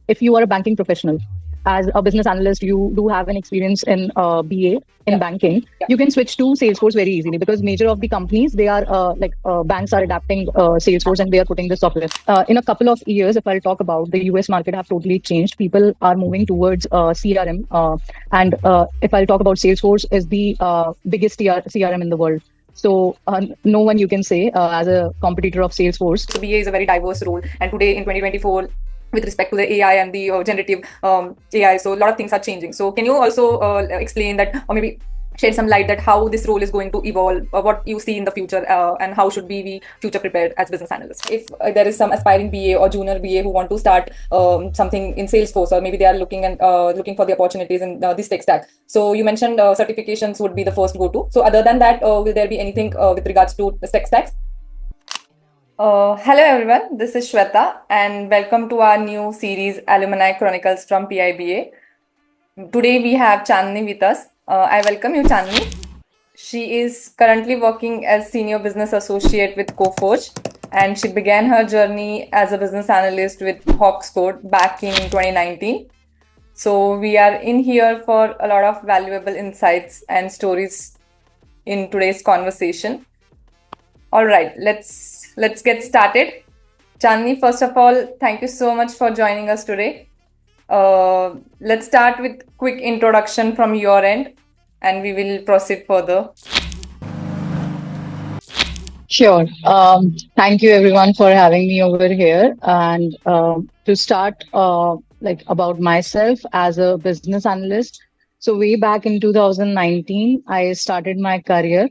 if you are a banking professional, as a business analyst, you do have an experience in BA in banking, you can switch to Salesforce very easily because major of the companies, they are banks are adapting Salesforce and they are putting the software. In a couple of years, if I'll talk about the US market have totally changed. People are moving towards CRM. And if I'll talk about Salesforce is the biggest CRM in the world. So no one you can say as a competitor of Salesforce. So BA is a very diverse role, and today in 2024, with respect to the AI and the generative AI, so a lot of things are changing. So can you also explain that, or maybe shed some light that how this role is going to evolve, or what you see in the future, and how should we be future prepared as business analysts? If there is some aspiring BA or junior BA who want to start something in Salesforce, or maybe they are looking for the opportunities in this tech stack. So you mentioned certifications would be the first go-to. So other than that, will there be anything with regards to the tech stacks? Hello everyone, this is Shweta and welcome to our new series Alumni Chronicles from PIBA. Today we have Chandani with us. I welcome you, Chandani. She is currently working as Senior Business Associate with Coforge, and she began her journey as a business analyst with Hawks Code back in 2019. So we are in here for a lot of valuable insights and stories in today's conversation. All right, let's get started. Chandani, first of all, thank you so much for joining us today. Let's start with quick introduction from your end, and we will proceed further. Sure. Thank you everyone for having me over here. And to start, about myself as a business analyst. So way back in 2019, I started my career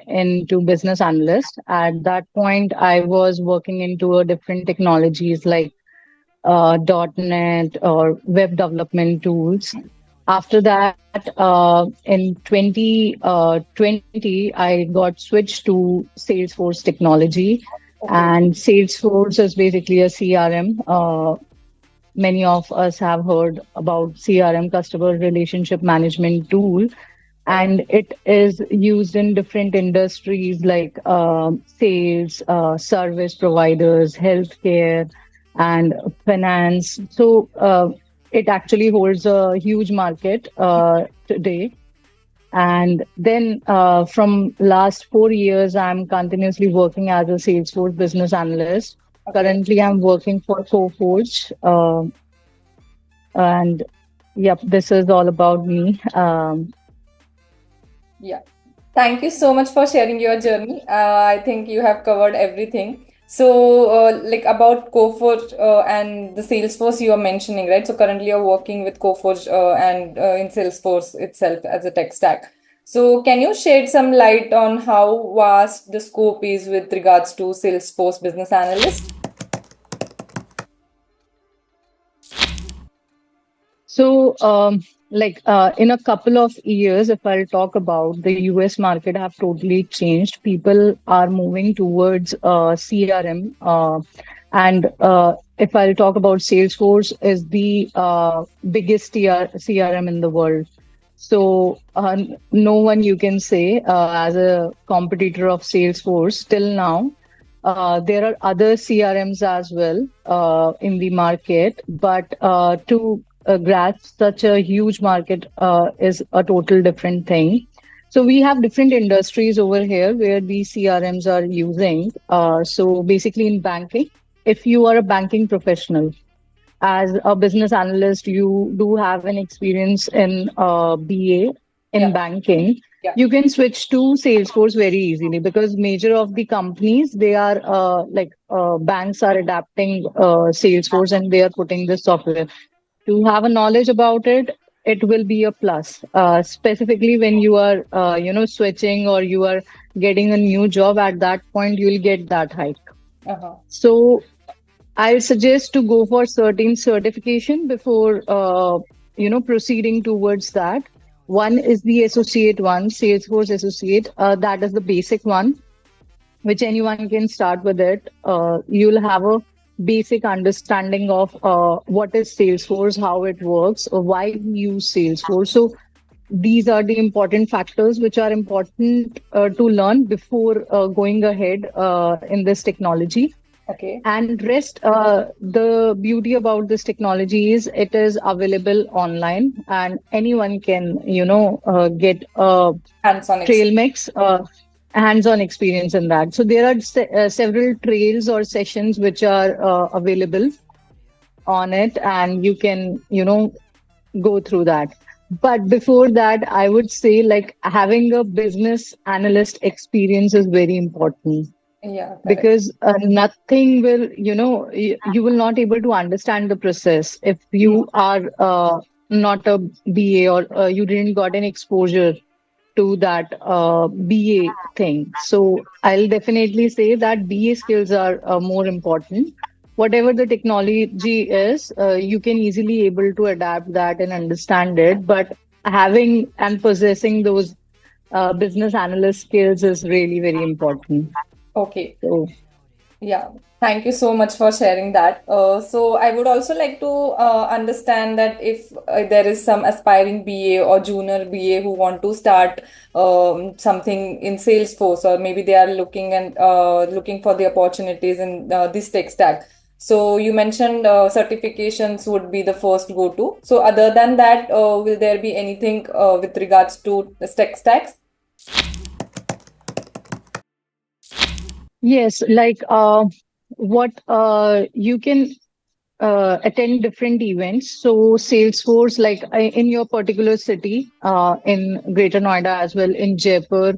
into business analyst. At that point, I was working into different technologies like .NET or web development tools. After that, in 2020, I got switched to Salesforce technology. And Salesforce is basically a CRM. Many of us have heard about CRM, customer relationship management tool. And it is used in different industries like sales, service providers, healthcare, and finance. So it actually holds a huge market today. And then from last 4 years, I'm continuously working as a Salesforce Business Analyst. Currently, I'm working for Coforge. And yep, this is all about me. Yeah. Thank you so much for sharing your journey. I think you have covered everything. So, about Coforge and the Salesforce you are mentioning, right? So currently you're working with Coforge and in Salesforce itself as a tech stack. So can you shed some light on how vast the scope is with regards to Salesforce Business Analyst? So, in a couple of years, if I'll talk about the US market have totally changed. People are moving towards CRM. And if I'll talk about Salesforce is the biggest CRM in the world. So no one you can say as a competitor of Salesforce till now. There are other CRMs as well in the market, but to grasp such a huge market is a total different thing. So we have different industries over here where these CRMs are using. So basically in banking, if you are a banking professional, as a business analyst, you do have an experience in BA in banking. You can switch to Salesforce very easily because major of the companies, they are banks are adapting Salesforce and they are putting this software. To have a knowledge about it, it will be a plus. Specifically when you are, switching or you are getting a new job at that point, you'll get that hike. So I suggest to go for certain certification before, proceeding towards that. One is the associate one, Salesforce associate. That is the basic one, which anyone can start with it. You'll have a basic understanding of what is Salesforce, how it works, or why we use Salesforce. So these are the important factors which are important to learn before going ahead in this technology. Okay. And rest, the beauty about this technology is it is available online and anyone can, get a Hands-on trail mix, hands-on experience in that. So there are several trails or sessions which are available on it, and you can, go through that. But before that, I would say like having a business analyst experience is very important Yeah, correct. because nothing will, you will not able to understand the process if Mm. you are not a BA or you didn't got an exposure to that BA thing. So I'll definitely say that BA skills are more important. Whatever the technology is, you can easily able to adapt that and understand it. But having and possessing those business analyst skills is really very important. Okay. So Yeah, thank you so much for sharing that. So I would also like to understand that if there is some aspiring BA or junior BA who want to start something in Salesforce, or maybe they are looking and looking for the opportunities in this tech stack. So you mentioned certifications would be the first go-to. So other than that, will there be anything with regards to the tech stacks? yes, like what you can attend different events. So Salesforce, like in your particular city, in Greater Noida as well, in Jaipur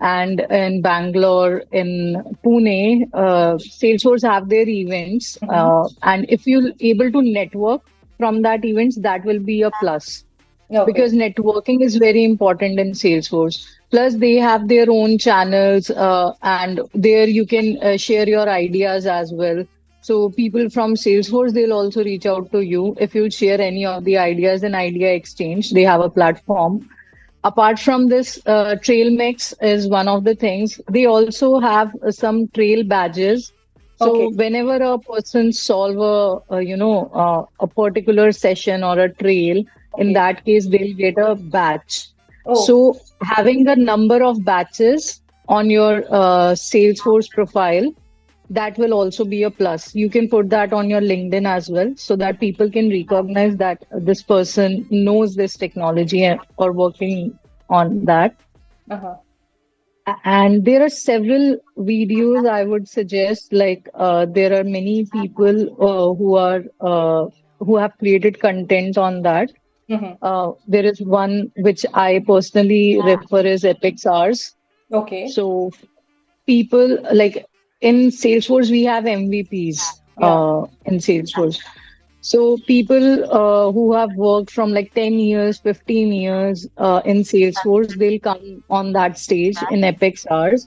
and in Bangalore, in Pune, Salesforce have their events. Mm-hmm. And if you're able to network from that events, that will be a plus Okay. because networking is very important in Salesforce. Plus, they have their own channels, and there you can share your ideas as well. So, people from Salesforce, they'll also reach out to you if you share any of the ideas in Idea Exchange. They have a platform. Apart from this, trail mix is one of the things. They also have some trail badges. Okay. So whenever a person solve a particular session or a trail, in Okay. that case they'll get a batch. Oh. So having a number of batches on your Salesforce profile, that will also be a plus. You can put that on your LinkedIn as well so that people can recognize that this person knows this technology or working on that. Uh-huh. And there are several videos I would suggest, like there are many people who have created content on that. Mm-hmm. There is one which I personally refer as Epic Hours. Okay. So people like in Salesforce, we have MVPs Yeah. in Salesforce. So people who have worked from like 10 years, 15 years in Salesforce, they'll come on that stage in Epic Hours.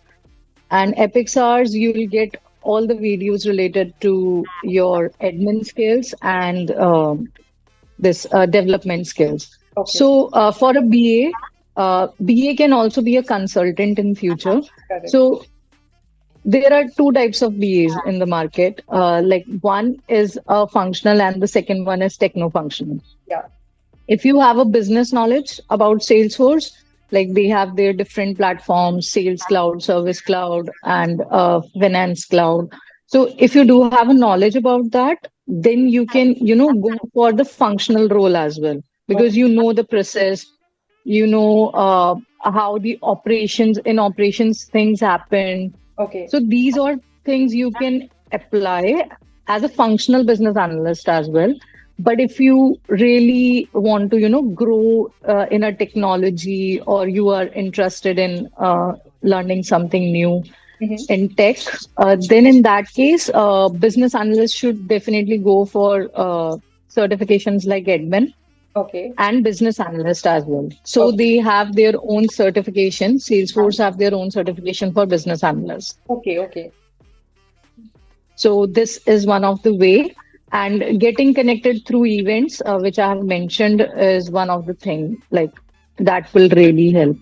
And Epic Hours, you'll get all the videos related to your admin skills and this development skills. Okay. So for a BA, BA can also be a consultant in future. Correct. So there are two types of BAs in the market. Like one is functional and the second one is techno-functional. Yeah. If you have a business knowledge about Salesforce, like they have their different platforms, Sales Cloud, Service Cloud, and Finance Cloud. So if you do have a knowledge about that, then you can, go for the functional role as well Okay. because you know the process, you know how the operations things happen. Okay. So these are things you can apply as a functional business analyst as well. But if you really want to, grow in a technology or you are interested in learning something new Mm-hmm. in tech, then in that case, business analysts should definitely go for certifications like admin Okay. and business analyst as well. So Okay. they have their own certification. Salesforce have their own certification for business analysts. Okay. Okay. So this is one of the way, and getting connected through events, which I have mentioned, is one of the thing like that will really help.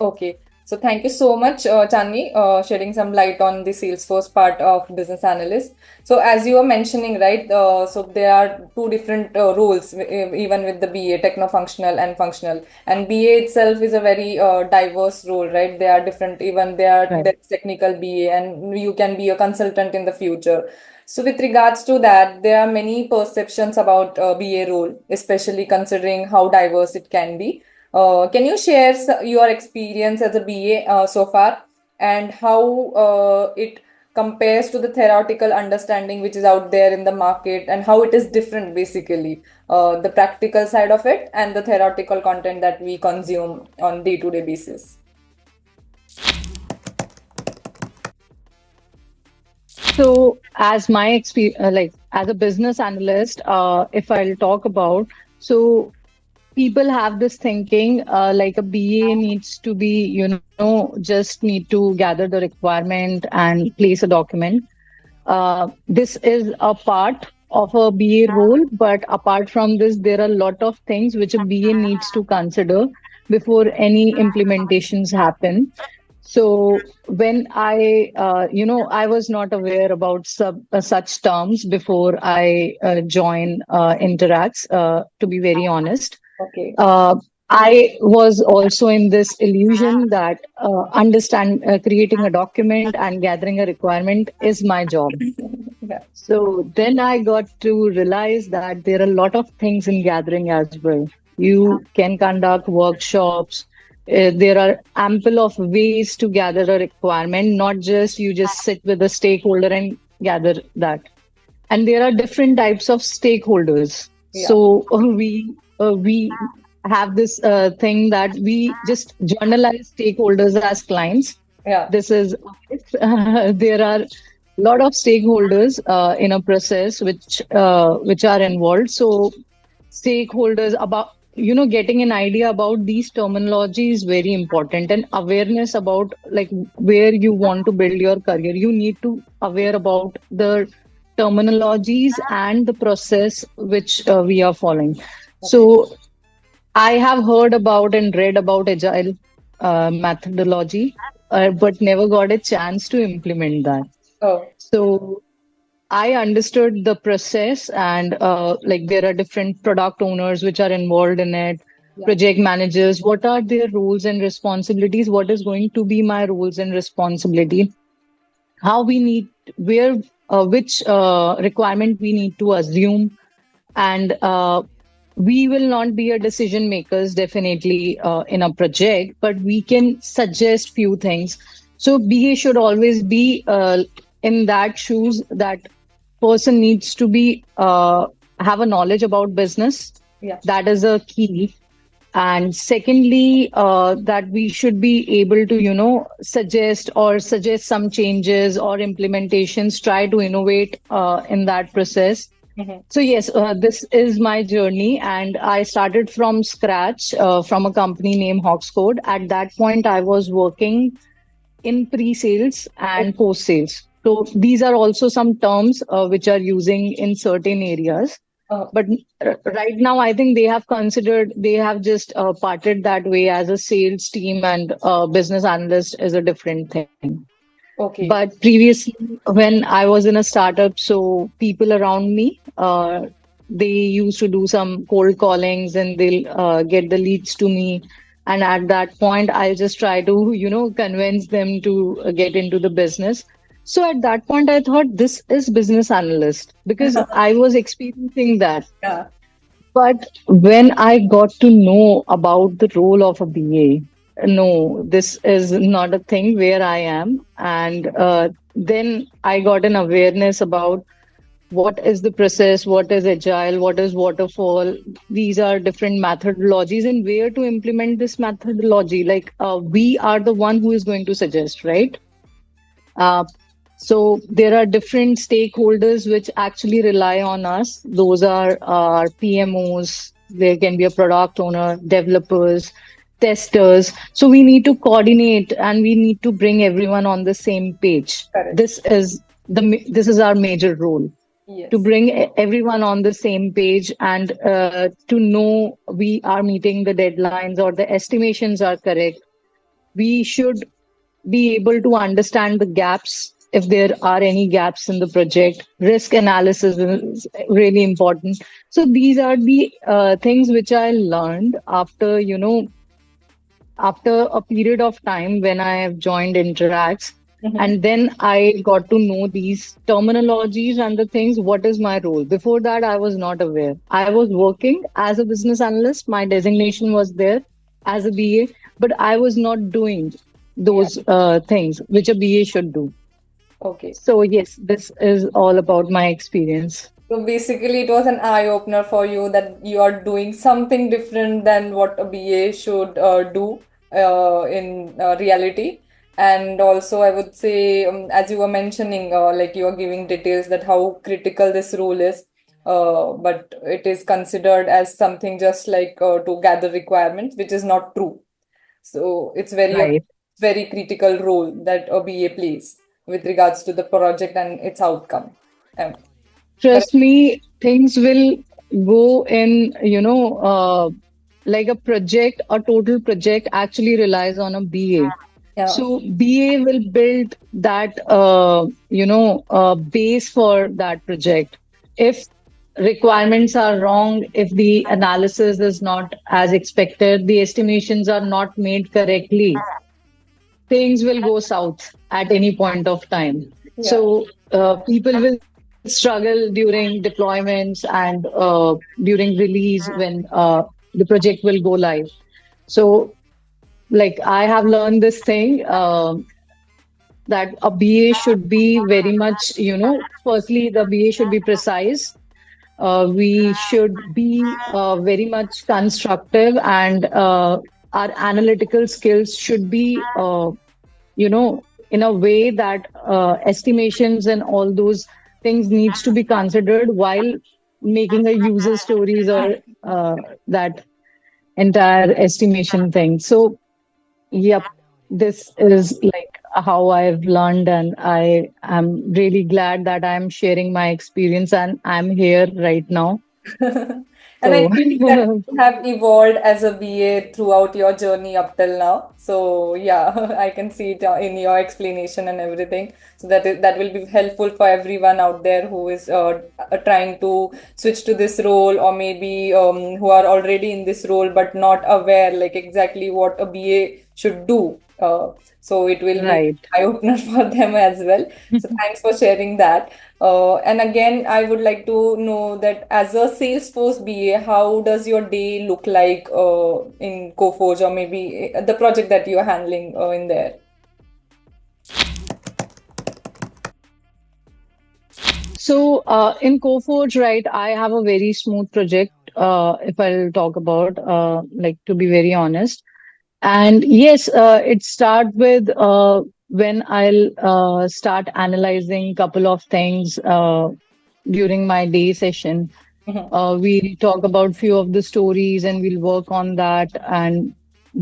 Okay. So thank you so much, Chandni, shedding some light on the Salesforce part of business analyst. So as you were mentioning, right, so there are two different roles, even with the BA, techno-functional and functional. And BA itself is a very diverse role, right? They are different, even Right. there's technical BA, and you can be a consultant in the future. So with regards to that, there are many perceptions about BA role, especially considering how diverse it can be. Can you share your experience as a BA so far, and how it compares to the theoretical understanding which is out there in the market, and how it is different basically, the practical side of it and the theoretical content that we consume on day-to-day basis? So, as my experience, like as a business analyst, if I'll talk about, so people have this thinking, like a BA needs to be, just need to gather the requirement and place a document. This is a part of a BA role, but apart from this, there are a lot of things which a BA needs to consider before any implementations happen. So when I was not aware about such terms before I joined Interacts, to be very honest. Okay. uh, I was also in this illusion that understand creating a document and gathering a requirement is my job. Yeah. So then I got to realize that there are a lot of things in gathering as well. You can conduct workshops. There are ample of ways to gather a requirement, not just you just sit with a stakeholder and gather that. And there are different types of stakeholders. Yeah. So we have this thing that we just journalize stakeholders as clients. Yeah. This is there are a lot of stakeholders in a process which are involved. So stakeholders about getting an idea about these terminology is very important, and awareness about like where you want to build your career. You need to aware about the terminologies and the process which we are following. Okay. So I have heard about and read about agile methodology, but never got a chance to implement that. Oh. So I understood the process, and like there are different product owners which are involved in it, Yeah. project managers. What are their roles and responsibilities? What is going to be my roles and responsibility? How we need where which requirement we need to assume, and we will not be a decision makers definitely in a project, but we can suggest few things. So BA should always be in that shoes that person needs to be have a knowledge about business. Yeah. That is a key. And secondly, that we should be able to suggest some changes or implementations, try to innovate in that process. Mhm. So yes, this is my journey, and I started from scratch from a company named Hawkscode. At that point, I was working in pre-sales and post-sales. So these are also some terms which are using in certain areas. Oh, But right now, I think they have just parted that way as a sales team, and business analyst is a different thing. okay. But previously, when I was in a startup, so people around me, they used to do some cold callings and they'll get the leads to me. And at that point, I'll just try to, convince them to get into the business. So at that point, I thought this is business analyst because I was experiencing that. Yeah. But when I got to know about the role of a BA, no, this is not a thing where I am. And then I got an awareness about what is the process, what is agile, what is waterfall. These are different methodologies and where to implement this methodology. Like we are the one who is going to suggest, right? Uh, so there are different stakeholders which actually rely on us. Those are our PMOs. There can be a product owner, developers, testers. So we need to coordinate and we need to bring everyone on the same page. Correct. This is our major role, to Yes. bring everyone on the same page and to know we are meeting the deadlines or the estimations are correct. we should be able to understand the gaps if there are any gaps in the project. Risk analysis is really important. So these are the things which I learned after, after a period of time when I have joined Interacts. Mhm. And then I got to know these terminologies and the things, what is my role? Before that, I was not aware. I was working as a business analyst. My designation was there as a BA, but I was not doing Yeah. those things which a BA should do. Okay. So, yes, this is all about my experience. So basically, it was an eye opener for you that you are doing something different than what a BA should do in reality. And also, I would say, as you were mentioning, like you are giving details that how critical this role is, but it is considered as something just like to gather requirements, which is not true. So it's Right. very critical role that a BA plays with regards to the project and its outcome. Um, Trust me, things will go in, like a project, a total project actually relies on a BA. Yeah. So BA will build that, base for that project. If requirements are wrong, if the analysis is not as expected, the estimations are not made correctly, things will go south at any point of time. Yeah. So people will struggle during deployments and during release when the project will go live. So, like I have learned this thing that a BA should be very much, firstly, the BA should be precise. We should be very much constructive, and our analytical skills should be in a way that estimations and all those things needs to be considered while making a user stories or that entire estimation thing. So yep, this is like how I've learned, and I am really glad that I'm sharing my experience and I'm here right now. And I So think that you have evolved as a BA throughout your journey up till now. So yeah, I can see it in your explanation and everything. So that will be helpful for everyone out there who is trying to switch to this role, or maybe who are already in this role but not aware like exactly what a BA should do. So it will be right. eye opener for them as well. So thanks for sharing that. And again, I would like to know that as a Salesforce BA, how does your day look like in Coforge, or maybe the project that you're handling in there? So in Coforge, right, I have a very smooth project. If I'll talk about, like, to be very honest. And yes, it start with when I'll start analyzing couple of things during my day session. Mhm. We'll talk about few of the stories and we'll work on that. And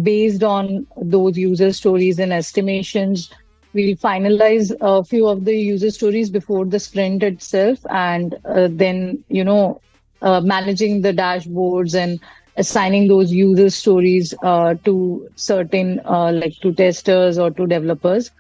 based on those user stories and estimations, we'll finalize a few of the user stories before the sprint itself. And then, managing the dashboards and assigning those user stories to certain, like to testers or to developers.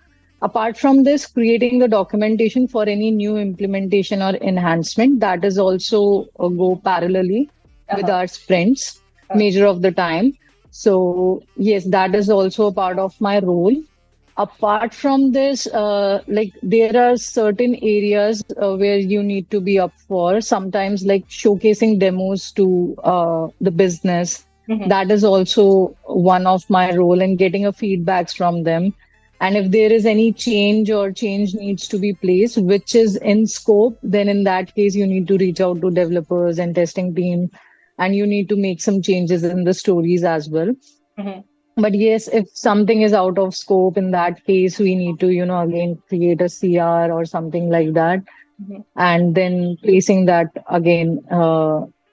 Apart from this, creating the documentation for any new implementation or enhancement, that is also go parallelly with Uh-huh. our sprints Uh, major of the time. So yes, that is also a part of my role. Apart from this, like there are certain areas where you need to be up for, sometimes like showcasing demos to the business. mhm. That is also one of my role, and getting a feedbacks from them. And if there is any change or change needs to be placed, which is in scope, then in that case, you need to reach out to developers and testing team, and you need to make some changes in the stories as well. Mhm. But yes, if something is out of scope, in that case, we need to, again create a CR or something like that, Mhm. and then placing that again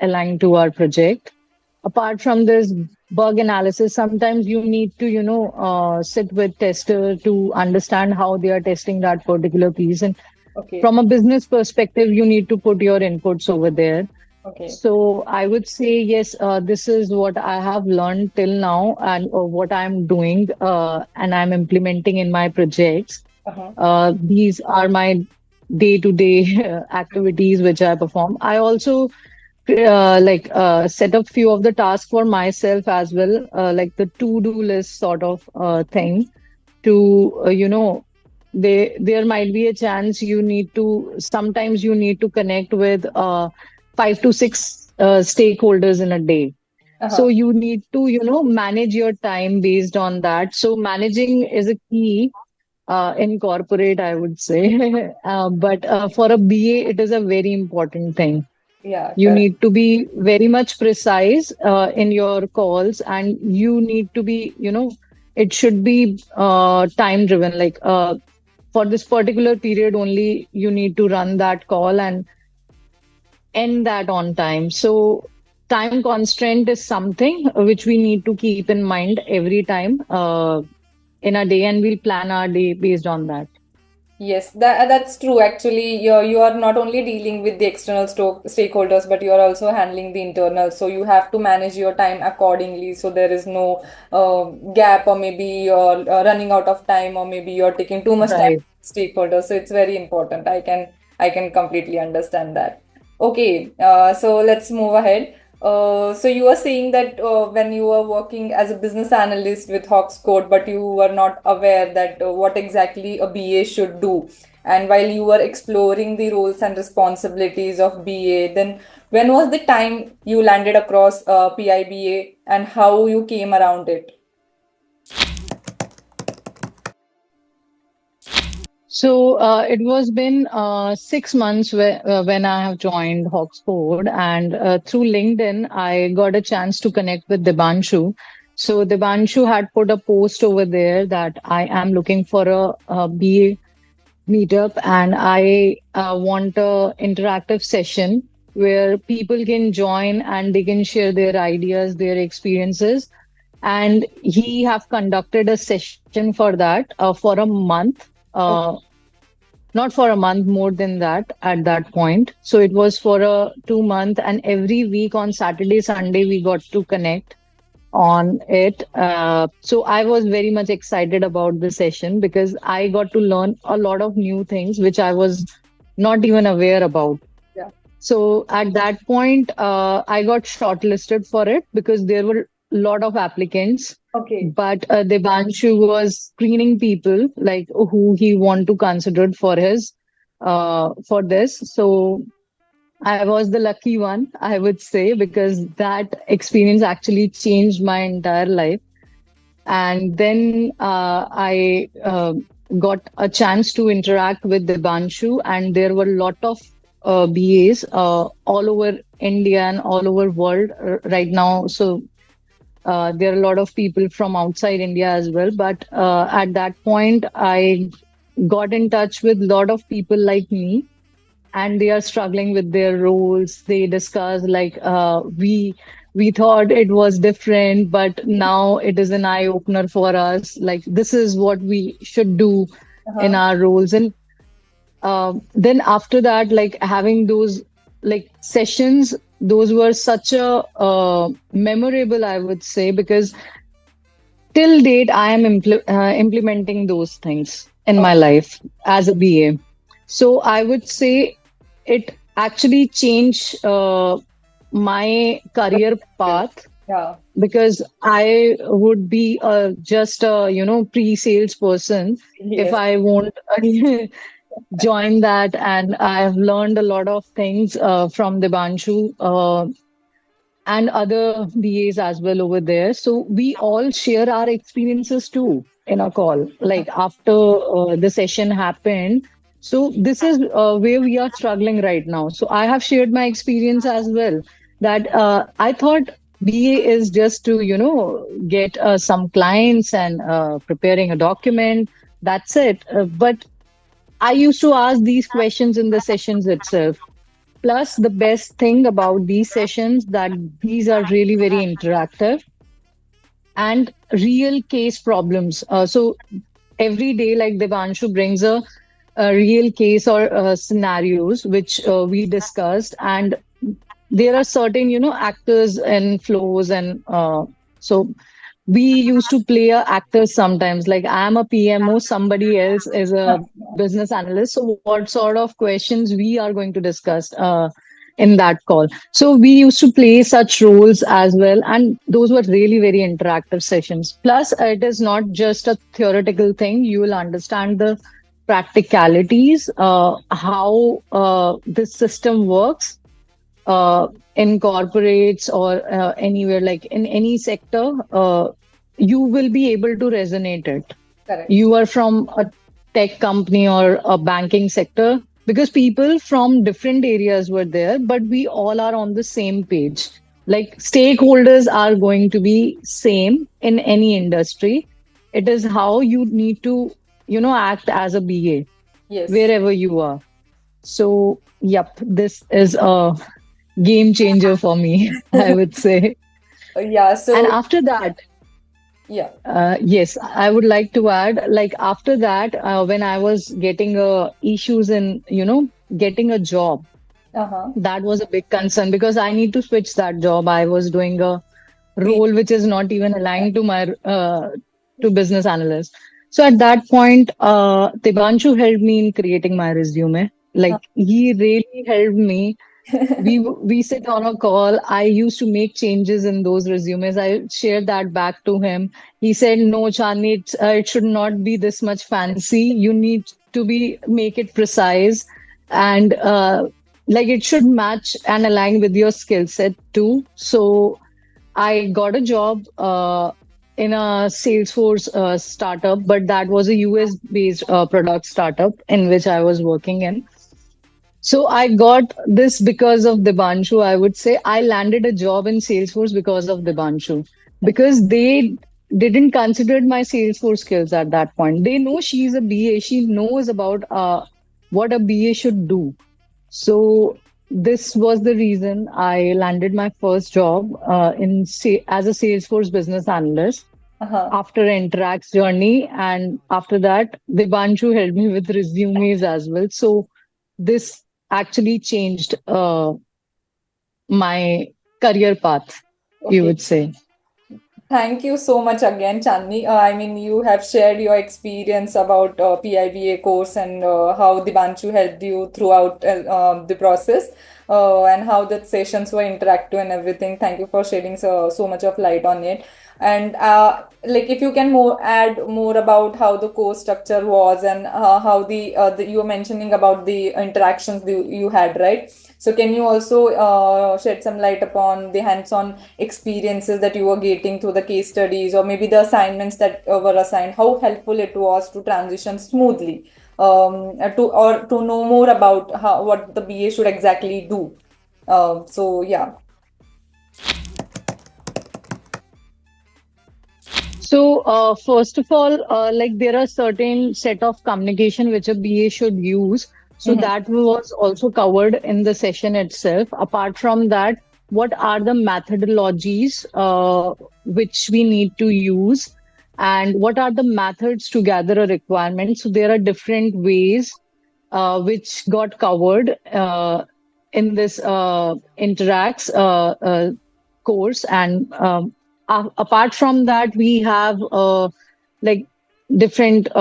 aligned to our project. Apart from this, bug analysis, sometimes you need to, sit with tester to understand how they are testing that particular piece. And Okay. from a business perspective, you need to put your inputs over there. Okay. So I would say yes, this is what I have learned till now and what I'm doing and I'm implementing in my projects. Uh-huh. These are my day-to-day activities which I perform. I also set up few of the tasks for myself as well, like the to-do list sort of thing to there might be a chance you need to sometimes you need to connect with 5 to 6 stakeholders in a day, so Uh-huh. you need to manage your time based on that. So managing is a key in corporate, I would say. But for a BA it is a very important thing. Yeah, You correct. need to be very much precise in your calls, and you need to be, it should be time driven. Like for this particular period only, you need to run that call and end that on time. So, time constraint is something which we need to keep in mind every time in a day, and we'll plan our day based on that. Yes, that's true. Actually, you are not only dealing with the external stakeholders, but you are also handling the internal. So you have to manage your time accordingly. So there is no gap, or maybe you're running out of time, or maybe you're taking too much time Right. with stakeholders. So it's very important. I can completely understand that. Okay, so let's move ahead. So you were saying that when you were working as a business analyst with Hawks Code, but you were not aware that what exactly a BA should do. And while you were exploring the roles and responsibilities of BA, then when was the time you landed across PIBA and how you came around it? So it was been 6 months when I have joined Hawksford, and through LinkedIn, I got a chance to connect with Dibanshu. So Dibanshu had put a post over there that I am looking for a BA meetup, and I want a interactive session where people can join and they can share their ideas, their experiences. And he have conducted a session for that for a month. Okay. Not for a month, more than that at that point. So it was for a 2 month, and every week on Saturday, Sunday, we got to connect on it. So I was very much excited about the session because I got to learn a lot of new things which I was not even aware about. Yeah. So at that point, I got shortlisted for it because there were a lot of applicants. Okay. But Devanshu was screening people like who he want to consider for his for this. So I was the lucky one, I would say, because that experience actually changed my entire life. And then I got a chance to interact with Devanshu, and there were a lot of BAs all over India and all over world right now. So there are a lot of people from outside India as well. But at that point, I got in touch with a lot of people like me, and they are struggling with their roles. They discuss like we thought it was different, but now it is an eye opener for us. Like this is what we should do in Uh-huh. our roles. And then after that, like having those like sessions, those were such a memorable, I would say, because till date I am implementing those things in my life as a BA. So I would say it actually changed my career Okay. path, Yeah. because I would be just a pre-sales person if Yes. I won't join that. And I have learned a lot of things from Dibanshu and other BAs as well over there. So we all share our experiences too in a call, like after the session happened. So this is where we are struggling right now. So I have shared my experience as well, that I thought BA is just to, get some clients and preparing a document. That's it. But I used to ask these questions in the sessions itself. Plus, the best thing about these sessions that these are really very interactive and real case problems. So every day, like Devanshu brings a real case or scenarios which we discussed, and there are certain, actors and flows, and so we used to play a actors sometimes. Like I'm a PMO, somebody else is a business analyst. So what sort of questions we are going to discuss in that call? So we used to play such roles as well, and those were really very interactive sessions. Plus, it is not just a theoretical thing. You will understand the practicalities, how this system works in corporates or anywhere, like in any sector, you will be able to resonate it. Correct. You are from a tech company or a banking sector, because people from different areas were there, but we all are on the same page. Like stakeholders are going to be same in any industry. It is how you need to, act as a BA Yes. wherever you are. So, yep, this is a game changer for me, I would say. Yeah. And So after that, yeah. yes, I would like to add, like after that, when I was getting issues in, getting a job, Uh-huh. that was a big concern because I need to switch that job. I was doing a We. role which is not even aligned to my to business analyst. So at that point, Tibanshu helped me in creating my resume. Like he really helped me. We sit on a call. I used to make changes in those resumes. I shared that back to him. He said, "No, Chandni, it should not be this much fancy. You need to be make it precise, and like it should match and align with your skill set too." So I got a job in a Salesforce startup, but that was a US based product startup in which I was working in. So I got this because of Dibanshu. I would say I landed a job in Salesforce because of Dibanshu, because they didn't consider my Salesforce skills at that point. They know she's a BA. She knows about what a BA should do. So this was the reason I landed my first job as a Salesforce business analyst Uh-huh. after Interact's journey, and after that, Dibanshu helped me with resumes as well. So this actually changed my career path, you Okay. would say. Thank you so much again, Chandni. I mean, you have shared your experience about PIBA course and how Dibanshu helped you throughout the process, and how the sessions were interactive and everything. Thank you for shedding so much of light on it. And like, if you can more add more about how the course structure was, and how you were mentioning about the interactions you had, right? So can you also shed some light upon the hands-on experiences that you were getting through the case studies, or maybe the assignments that were assigned, how helpful it was to transition smoothly, to know more about how what the BA should exactly do. So yeah. So, first of all, like there are certain set of communication which a BA should use. So Mhm. that was also covered in the session itself. Apart from that, what are the methodologies which we need to use, and what are the methods to gather a requirement? So there are different ways which got covered in this Interacts course. And apart from that, we have like different,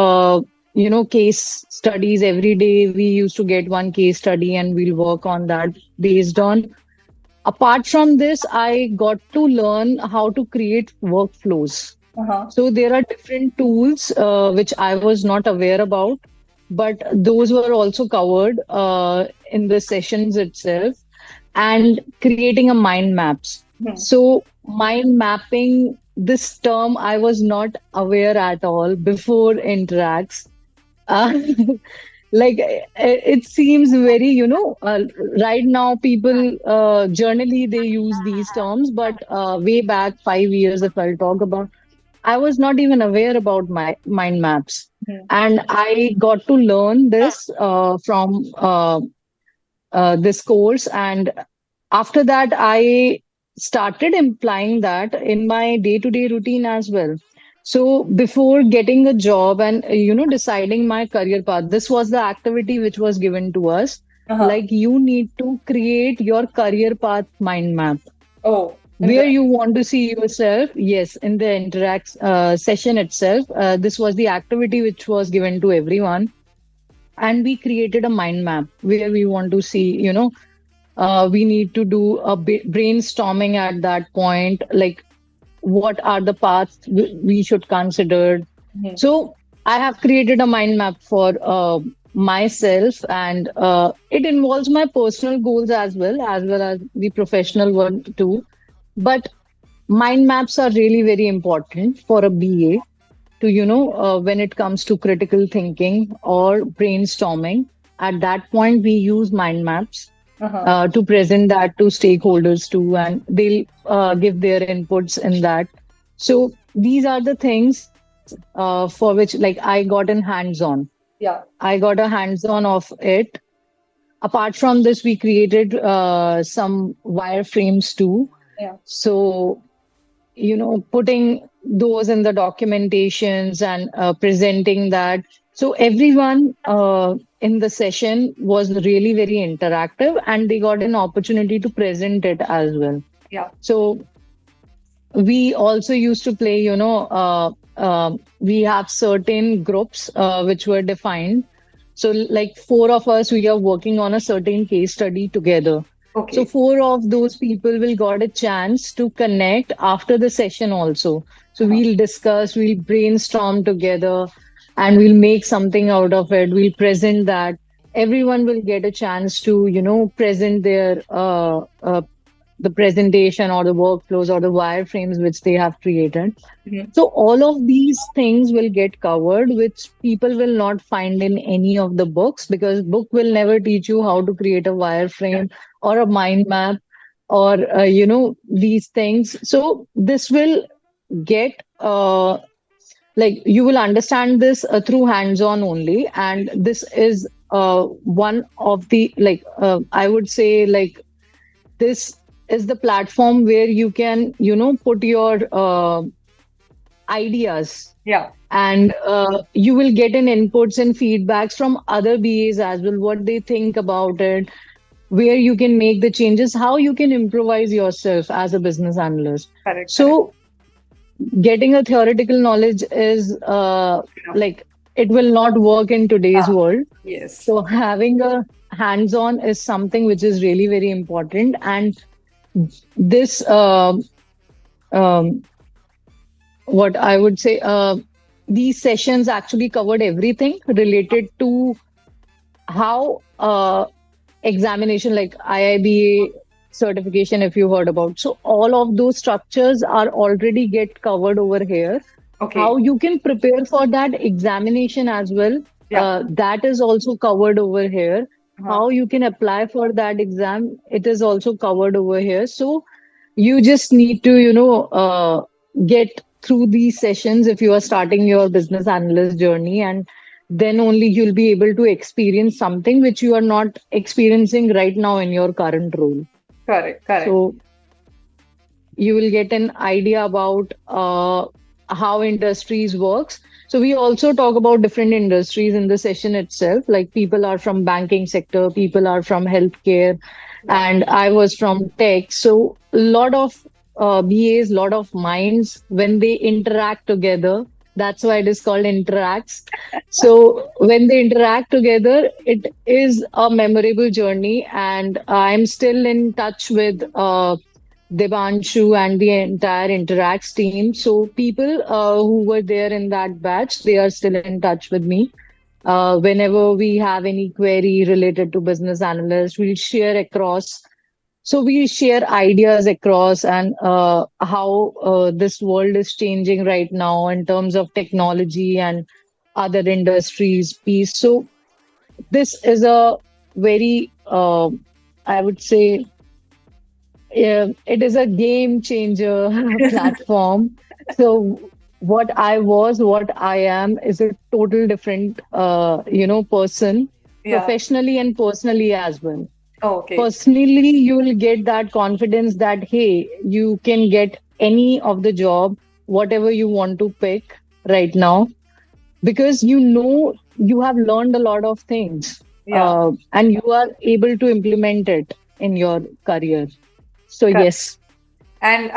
case studies. Every day we used to get one case study and we'll work on that based on. Apart from this, I got to learn how to create workflows. Uh-huh. So there are different tools which I was not aware about, but those were also covered in the sessions itself, and creating a mind maps. Mhm. So mind mapping, this term I was not aware at all before Interacts. Uh, like it seems very, right now people generally they use these terms, but way back 5 years, if I'll talk about, I was not even aware about my mind maps. Mhm. And I got to learn this from this course. And after that, I started implying that in my day to day routine as well. So before getting a job and, deciding my career path, this was the activity which was given to us. Uh-huh. Like you need to create your career path mind map Oh, where interesting. you want to see yourself. Yes, in the interact session itself, this was the activity which was given to everyone, and we created a mind map where we want to see, we need to do a brainstorming at that point, like what are the paths we should consider. Mhm. So I have created a mind map for myself, and it involves my personal goals as well as the professional one too. But mind maps are really very important for a BA to, when it comes to critical thinking or brainstorming. At that point, we use mind maps Uh-huh. to present that to stakeholders too, and they'll give their inputs in that. So these are the things for which, like, I got in hands-on. Yeah. I got a hands-on of it. Apart from this, we created some wireframes too. Yeah. So, putting those in the documentations and presenting that. So everyone in the session was really very interactive, and they got an opportunity to present it as well. Yeah. So we also used to play, we have certain groups which were defined. So, like four of us, we are working on a certain case study together. So, Okay. four of those people will got a chance to connect after the session also. So, Uh-huh. we'll discuss, we'll brainstorm together, and we'll make something out of it. We'll present that. Everyone will get a chance to, present their the presentation or the workflows or the wireframes which they have created. Mhm. So all of these things will get covered, which people will not find in any of the books, because book will never teach you how to create a Yeah. wireframe or a mind map or these things. So this will get like you will understand this through hands-on only, and this is one of the, like, I would say, like, this is the platform where you can, put your ideas, Yeah. and you will get an inputs and feedbacks from other BAs as well, what they think about it, where you can make the changes, how you can improvise yourself as a business analyst. Correct. Correct. So getting a theoretical knowledge is Enough. like, it will not work in today's Ah, world. yes. So having a hands-on is something which is really very important. And this um, what I would say, these sessions actually covered everything related to how examination, like IIBA certification, if you heard about. So all of those structures are already get covered over here. How Okay. you can prepare for that examination as well, Yeah. that is also covered over here. Uh-huh. How you can apply for that exam, it is also covered over here. So you just need to, get through these sessions if you are starting your business analyst journey, and then only you'll be able to experience something which you are not experiencing right now in your current role. Correct. Correct. So you will get an idea about how industries works. So we also talk about different industries in the session itself, like people are from banking sector, people are from healthcare, Yeah. and I was from tech. So a lot of BAs, lot of minds, when they interact together, that's why it is called interacts. So when they interact together, it is a memorable journey, and I'm still in touch with Devanshu and the entire Interacts team. So people who were there in that batch, they are still in touch with me. Whenever we have any query related to business analysts, we'll share across. So we share ideas across, and how this world is changing right now in terms of technology and other industries piece. So this is a very, I would say, yeah, it is a game changer platform. So what I am is a total different, person, Yeah. professionally and personally as well. Oh, okay. Personally, you will get that confidence that, hey, you can get any of the job, whatever you want to pick right now, because you have learned a lot of things. Yeah. and you are able to implement it in your career. So yes. And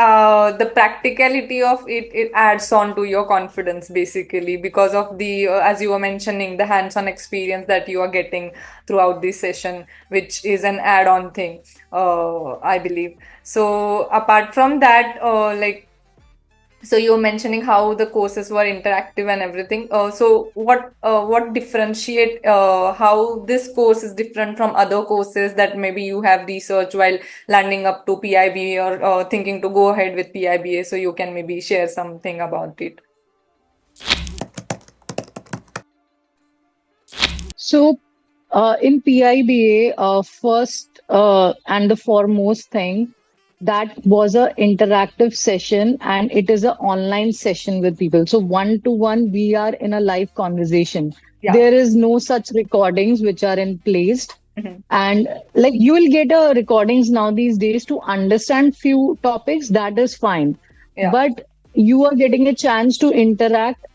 the practicality of it adds on to your confidence basically because of the as you were mentioning, the hands-on experience that you are getting throughout this session, which is an add-on thing, I believe. So apart from that, so you were mentioning how the courses were interactive and everything. So what differentiate how this course is different from other courses that maybe you have researched while landing up to PIBA or thinking to go ahead with PIBA? So you can maybe share something about it. So in PIBA, first and the foremost thing, that was a interactive session and it is an online session with people. So one to one, we are in a live conversation. Yeah. There is no such recordings which are in place. Mhm. And like you will get a recordings now these days to understand few topics, that is fine. Yeah. But you are getting a chance to interact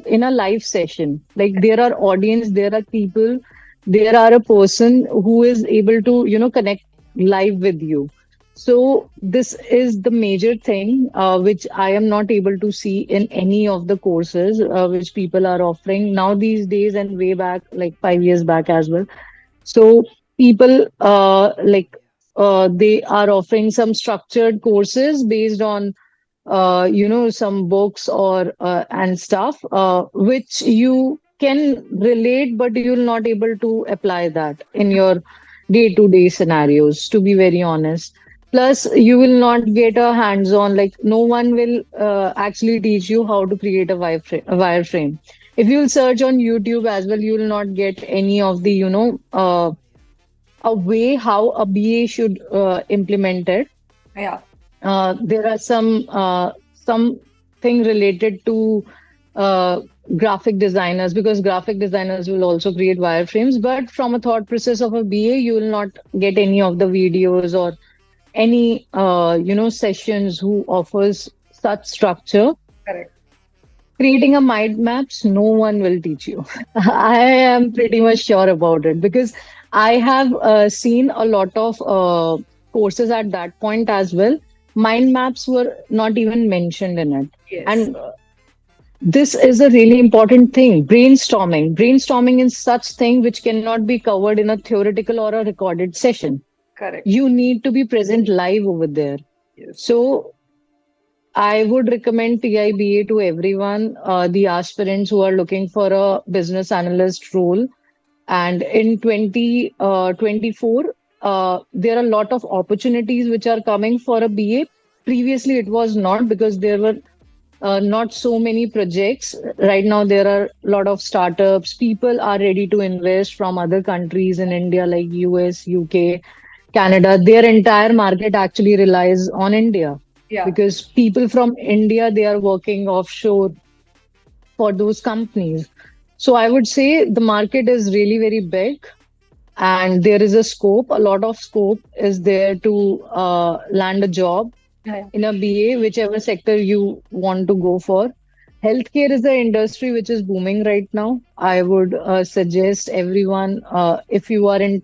in a live session. Like there are audience, there are people, there are a person who is able to, connect live with you. So this is the major thing which I am not able to see in any of the courses which people are offering now these days and way back, like 5 years back as well. So people they are offering some structured courses based on some books or and stuff which you can relate, but you'll not able to apply that in your day-to-day scenarios, to be very honest. Plus, you will not get a hands-on, like no one will actually teach you how to create a wireframe. If you'll search on YouTube as well, you will not get any of the, a way how a BA should implement it. Yeah. There are something related to uh, graphic designers, because graphic designers will also create wireframes. But from a thought process of a BA, you will not get any of the videos or any sessions who offers such structure. Correct. Creating a mind maps, no one will teach you. I am pretty much sure about it because I have seen a lot of courses at that point as well. Mind maps were not even mentioned in it. Yes. And this is a really important thing. Brainstorming is such thing which cannot be covered in a theoretical or a recorded session. Correct. You need to be present live over there. Yes. So I would recommend PIBA to everyone, the aspirants who are looking for a business analyst role. And in 2024, there are a lot of opportunities which are coming for a BA. Previously, it was not because there were not so many projects. Right now, there are a lot of startups. People are ready to invest from other countries in India, like US, UK, Canada. Their entire market actually relies on India Yeah. because people from India, they are working offshore for those companies. So I would say the market is really very big and there is a scope, a lot of scope is there to land a job Yeah. Yeah. in a BA, whichever sector you want to go for. Healthcare is an industry which is booming right now. I would suggest everyone, if you are in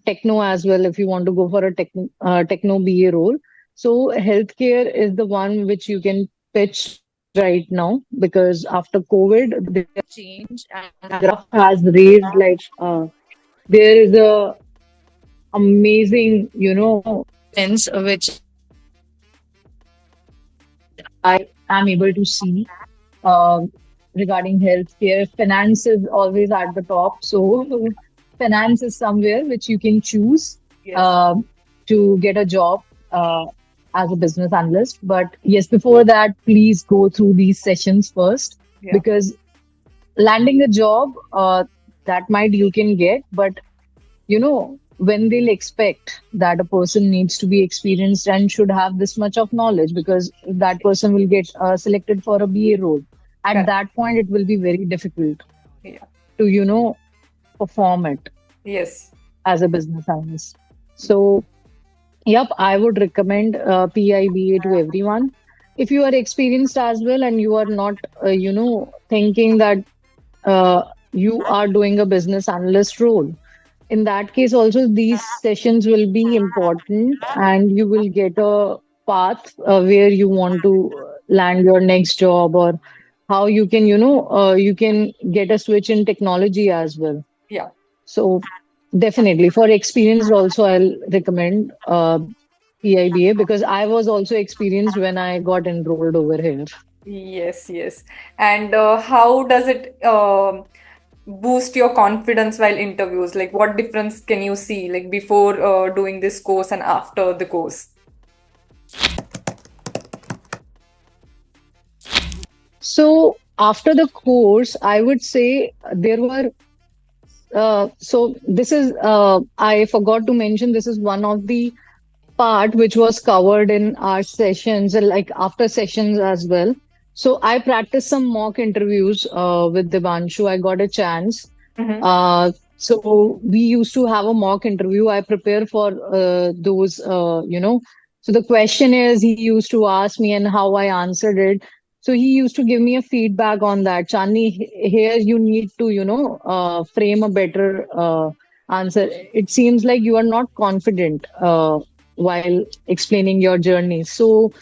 techno as well, if you want to go for a techno BA role. So healthcare is the one which you can pitch right now because after COVID, there is a change and the graph has raised like there is a amazing, sense which I am able to see regarding healthcare. Finance is always at the top. So, finance is somewhere which you can choose Yes. um to get a job as a business analyst. But yes, before that, please go through these sessions first Yeah. because landing a job that might you can get, but when they'll expect that a person needs to be experienced and should have this much of knowledge because that person will get selected for a BA role. At Correct. that point, it will be very difficult Yeah. to, perform it Yes. as a business analyst. So, yep, I would recommend PIBA to everyone. If you are experienced as well and you are not, thinking that you are doing a business analyst role. In that case, also these sessions will be important, and you will get a path where you want to land your next job, or how you can, you can get a switch in technology as well. Yeah. So definitely for experienced also, I'll recommend PIBA, because I was also experienced when I got enrolled over here. Yes, yes. And how does it boost your confidence while interviews? Like, what difference can you see, like before doing this course and after the course? So after the course, I would say there were so this is I forgot to mention, this is one of the part which was covered in our sessions, like after sessions as well. So I practiced some mock interviews with Devanshu. I got a chance. Mm-hmm. So we used to have a mock interview. I prepare for those, So the question is, he used to ask me and how I answered it. So he used to give me a feedback on that. Chani, here you need to, frame a better answer. It seems like you are not confident while explaining your journey. So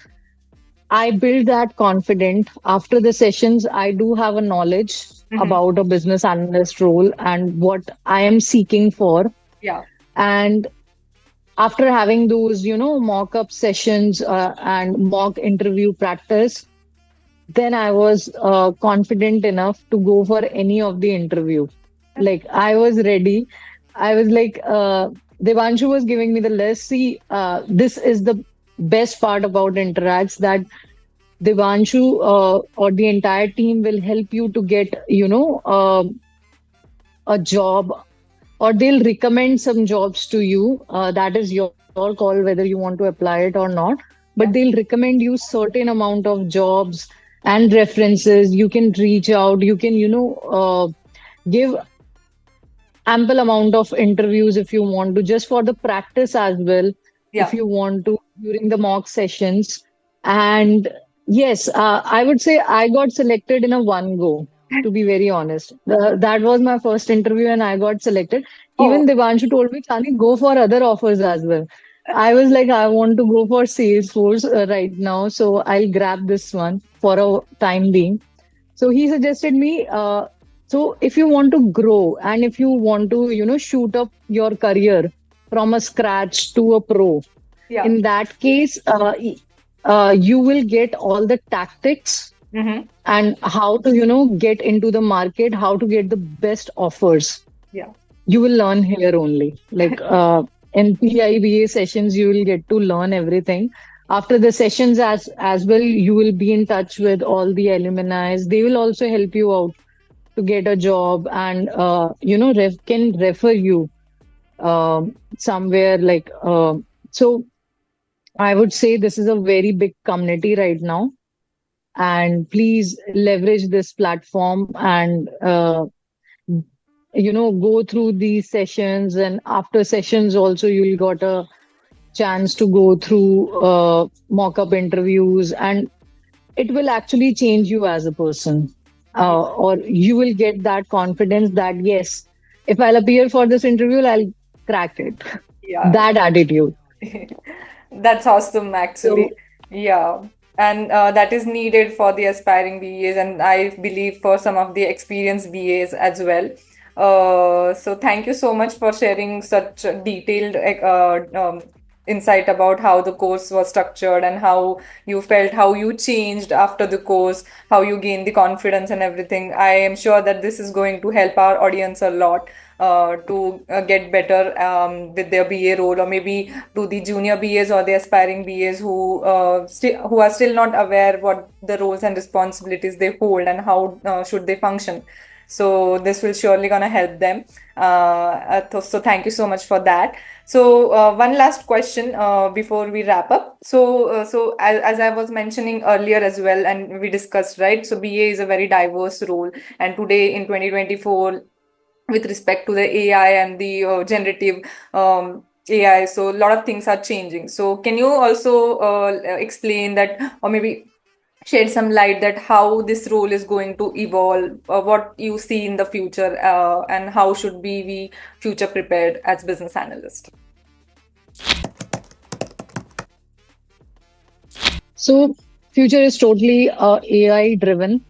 I build that confident. After the sessions, I do have a knowledge Mm-hmm. about a business analyst role and what I am seeking for. Yeah. And after having those, mock up sessions and mock interview practice, then I was confident enough to go for any of the interview. Like I was ready. I was like, Devanshu was giving me the list. See, this is the best part about Interacts, that Devanshu or the entire team will help you to get, a job, or they'll recommend some jobs to you. That is your call whether you want to apply it or not. But Yeah. they'll recommend you certain amount of jobs and references. You can reach out. You can, give ample amount of interviews if you want to, just for the practice as well, if Yeah. you want to, during the mock sessions. And yes, I would say I got selected in a one go, to be very honest. That was my first interview and I got selected. Oh, Even Devanshu told me, Chani, go for other offers as well. I was like, I want to go for Salesforce right now, so I'll grab this one for a time being. So he suggested me, so if you want to grow and if you want to, shoot up your career from a scratch to a pro, yeah. in that case, you will get all the tactics Mm-hmm. and how to, get into the market, how to get the best offers. Yeah. You will learn here only. Like in PIBA sessions, you will get to learn everything. After the sessions as well, you will be in touch with all the alumni. They will also help you out to get a job, and can refer you somewhere, like so I would say this is a very big community right now, and please leverage this platform and go through these sessions. And after sessions also, you'll got a chance to go through mock-up interviews, and it will actually change you as a person. Yeah. Or you will get that confidence that yes, if I'll appear for this interview, I'll crack it. Yeah. That attitude. That's awesome, So actually. Yeah. And that is needed for the aspiring BAs, and I believe for some of the experienced BAs as well. So thank you so much for sharing such a detailed insight about how the course was structured and how you felt, how you changed after the course, how you gained the confidence and everything. I am sure that this is going to help our audience a lot to get better with their BA role, or maybe to the junior BAs or the aspiring BAs who are still not aware what the roles and responsibilities they hold and how should they function. So this will surely gonna help them. So thank you so much for that. So one last question before we wrap up. So as I was mentioning earlier as well, and we discussed, right? So BA is a very diverse role, and today in 2024, with respect to the AI and the generative AI. So a lot of things are changing. So can you also explain that, or maybe shed some light that how this role is going to evolve, what you see in the future, and how should we future prepared as business analyst. So future is totally AI driven.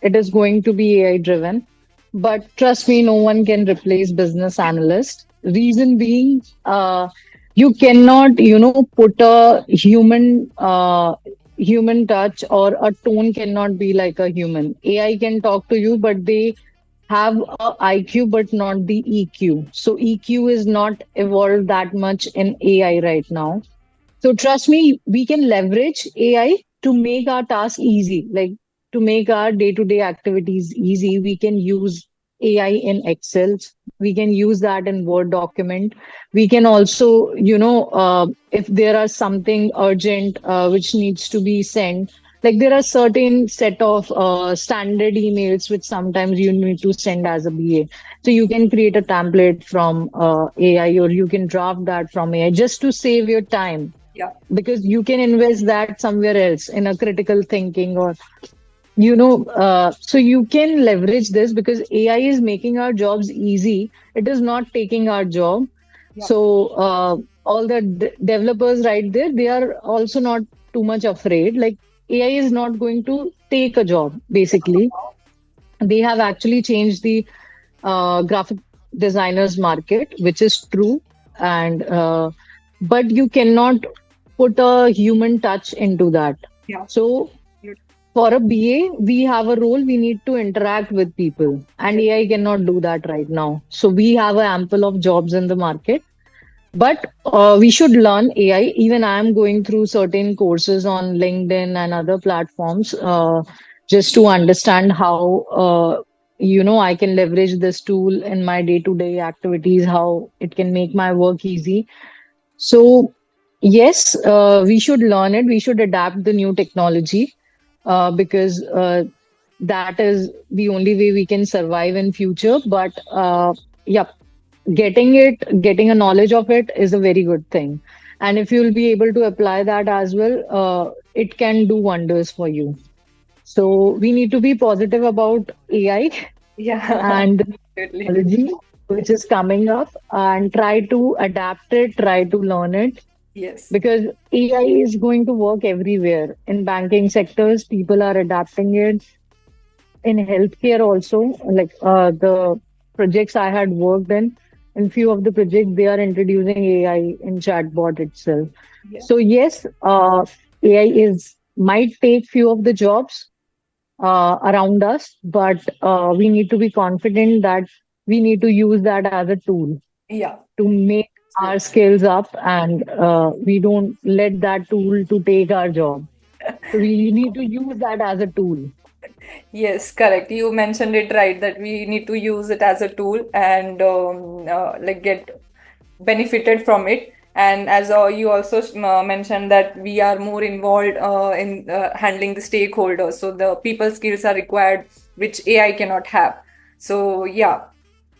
It is going to be AI driven, but trust me, no one can replace business analyst. Reason being, you cannot, put a human touch, or a tone cannot be like a human. AI can talk to you, but they have a IQ, but not the EQ. So EQ is not evolved that much in AI right now. So trust me, we can leverage AI to make our task easy, like to make our day-to-day activities easy. We can use AI in Excel. We can use that in Word document. We can also, if there are something urgent which needs to be sent, like there are certain set of standard emails which sometimes you need to send as a BA. So you can create a template from AI, or you can draft that from AI just to save your time, Yeah, because you can invest that somewhere else in a critical thinking, or so you can leverage this because AI is making our jobs easy. It is not taking our job. yeah, So all the developers right there, they are also not too much afraid. Like AI is not going to take a job. Basically, they have actually changed the graphic designers market, which is true, and but you cannot put a human touch into that. yeah, So for a BA, we have a role. We need to interact with people, and yeah, AI cannot do that right now. So we have a ample of jobs in the market, but we should learn AI. Even I am going through certain courses on LinkedIn and other platforms, just to understand how I can leverage this tool in my day-to-day activities, how it can make my work easy. So yes, we should learn it. We should adapt the new technology, because that is the only way we can survive in future. But yeah, getting a knowledge of it is a very good thing. And if you'll be able to apply that as well, it can do wonders for you. So we need to be positive about AI yeah. and the Absolutely. technology which is coming up, and try to adapt it, try to learn it, Yes. because AI is going to work everywhere. In banking sectors, people are adapting it. In healthcare also, like the projects I had worked in few of the projects, they are introducing AI in chatbot itself. Yeah. So yes, AI is might take few of the jobs around us, but we need to be confident that we need to use that as a tool Yeah. to make our skills up, and we don't let that tool to take our job. So we need to use that as a tool. Yes, correct. You mentioned it right that we need to use it as a tool and like get benefited from it. And as you also mentioned that we are more involved in handling the stakeholders. So the people skills are required, which AI cannot have. So yeah,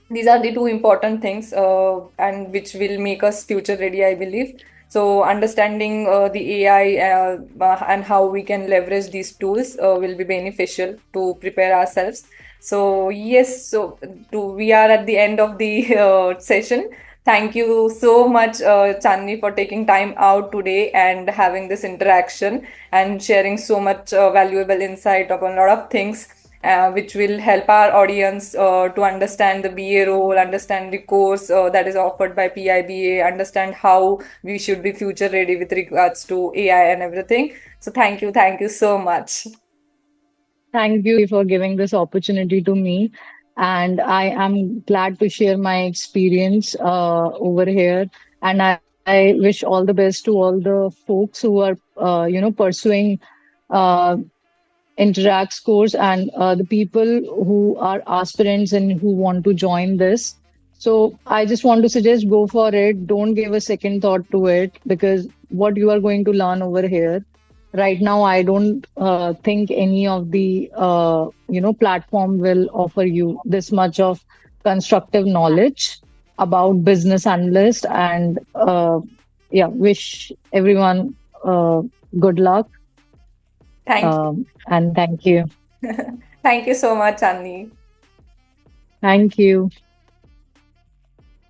these are the two important things and which will make us future ready, I believe. So understanding the AI and how we can leverage these tools will be beneficial to prepare ourselves. So yes, so we are at the end of the session. Thank you so much, Chandni, for taking time out today and having this interaction and sharing so much valuable insight upon a lot of things, which will help our audience to understand the BA role, understand the course that is offered by PIBA, understand how we should be future ready with regards to AI and everything. So thank you so much. Thank you for giving this opportunity to me. And I am glad to share my experience over here. And I wish all the best to all the folks who are, pursuing uh, Interacts course, and the people who are aspirants and who want to join this. So I just want to suggest go for it. Don't give a second thought to it, because what you are going to learn over here right now, I don't think any of the platform will offer you this much of constructive knowledge about business analyst. And yeah, wish everyone uh, good luck. Thank you. And thank you. Thank you so much, Chandni. Thank you.